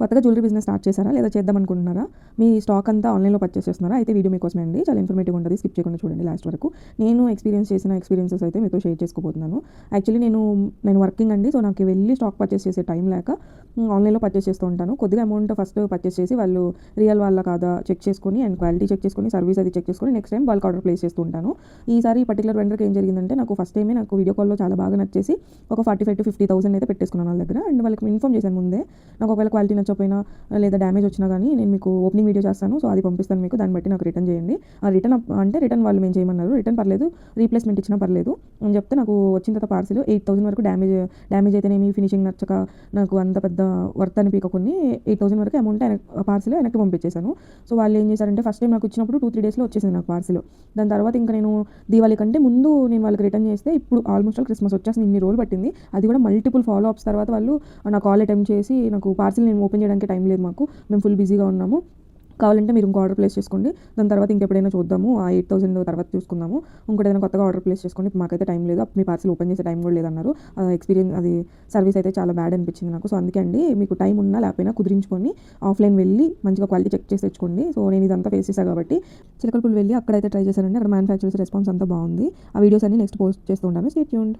కొత్తగా jewellery business start చేశారా లేదా చేద్దాం అనుకుంటున్నారా? మీ స్టాక్ అంతా ఆన్‌లైన్‌లో పర్చేస్ చేస్తున్నారా? అయితే వీడియో మీకోసమే అండి. చాలా ఇన్ఫర్మేటివ్‌గా ఉంటది. స్కిప్ చేయకుండా చూడండి లాస్ట్ వరకు. నేను ఎక్స్‌పీరియన్స్ చేసిన ఎక్స్‌పీరియన్సెస్ అయితే మీతో షేర్ చేసుకోబోతున్నాను. యాక్చువల్లీ నేను వర్కింగ్ అండి. సో, నాకు వెళ్లి స్టాక్ పర్చేస్ చేసే టైం లేక ఆన్‌లైన్‌లో పర్చేస్ చేస్తూ ఉంటాను. కొద్దిగా అమౌంట్ ఫస్ట్ పర్చేస్ చేసి వాళ్ళు రియల్ వాళ్ళా కాదా చెక్ చేసుకొని అండ్ క్వాలిటీ చెక్ చేసుకొని, సర్వీస్ అది చెక్ చేసుకొని next time bulk order place చేస్తూ ఉంటాను. ఈసారి ఈ పర్టిక్యులర్ వెండర్‌కి ఏం జరిగిందంటే నాకు ఫస్ట్ టైమే నాకు వీడియో కాల్‌లో చాలా బాగా నచ్చేసి ఒక 45,000-50,000 అయితే పెట్టేసుకున్నాను వాళ్ళ దగ్గర. అండ్ వాళ్ళకి ఇన్ఫార్మ్ చేశాను ముందే. నాకు ఒకవేళ క్వాలిటీ నచ్చకపోయినా లేదా డ్యామేజ్ వచ్చినా గానీ నేను మీకు ఓపెనింగ్ వీడియో చేస్తాను. సో, అది పంపిస్తాను మీకు. దాన్ని బట్టి నాకు రిటర్న్ చేయండి. ఆ రిటర్న్ అంటే రిటర్న్ వాళ్ళు మేము చేయమన్నారు. రిటర్న్ పర్లేదు, రీప్లేస్‌మెంట్ ఇచ్చినా పర్లేదు అని చెప్తే నాకు వచ్చిన తర్వాత పార్సిల్ 8,000 వరకు డ్యామేజ్ అయితేనేమి, ఫినిషింగ్ నచ్చక నాకు అంత పెద్ద వర్త్ అనిపియకొని 8,000 వరకు అమౌంట్ పార్సిల్ వెనక్కి పంపించేశాను. సో, వాళ్ళు ఏం చేశారంటే ఫస్ట్ టైం నాకు ఇచ్చినప్పుడు 2-3 డేస్‌లో వచ్చేసింది నాకు పార్సిల్. దాని తర్వాత ఇంకా నేను దీవాళి కంటే ముందు నేను వాళ్ళకి రిటర్న్ చేస్తే ఇప్పుడు ఆల్మోస్ట్ ఆల్ క్రిస్మస్ వచ్చేసింది. ఇన్ని రోజులు పట్టింది. అది కూడా మల్టిపుల్ ఫాలో అప్స్ తర్వాత వాళ్ళు నా కాల్ అటెంప్ట్ చేసి నాకు పార్సిల్ నేను ఓపెన్ చేయడానికి టైం లేదు మాకు. మేము ఫుల్ బిజీగా ఉన్నాము. కావాలంటే మీరు ఇంకో ఆర్డర్ ప్లేస్ చేసుకోండి. దాని తర్వాత ఇంకెప్పుడైనా చూద్దాము. ఆ 8,000 తర్వాత చూసుకుందాము. ఇంకోటి ఏదైనా కొత్తగా ఆర్డర్ ప్లేస్ చేసుకోండి. మాకైతే టైం లేదు. మీ పార్సిల్ ఓపెన్ చేసే టైం కూడా లేదన్నారు. అది సర్వీస్ అయితే చాలా బ్యాడ్ అనిపించింది నాకు. సో, అందుకే అండి మీకు టైం ఉన్నా లేకపోయినా కుదిరించుకొని ఆఫ్‌లైన్ వెళ్ళి మంచిగా క్వాలిటీ చెక్ చేసి తెచ్చుకోండి. సో, నేను ఇదంతా ఫేస్ చేశా కాబట్టి చిలకలపూడి వెళ్ళి అక్కడైతే ట్రై చేశానండి. అక్కడ మ్యానుఫ్యాక్చరర్స్ రెస్పాన్స్ అంతా బాగుంది. ఆ వీడియోస్ అన్ని నెక్స్ట్ పోస్ట్ చేస్తూ ఉంటాను. Stay tuned.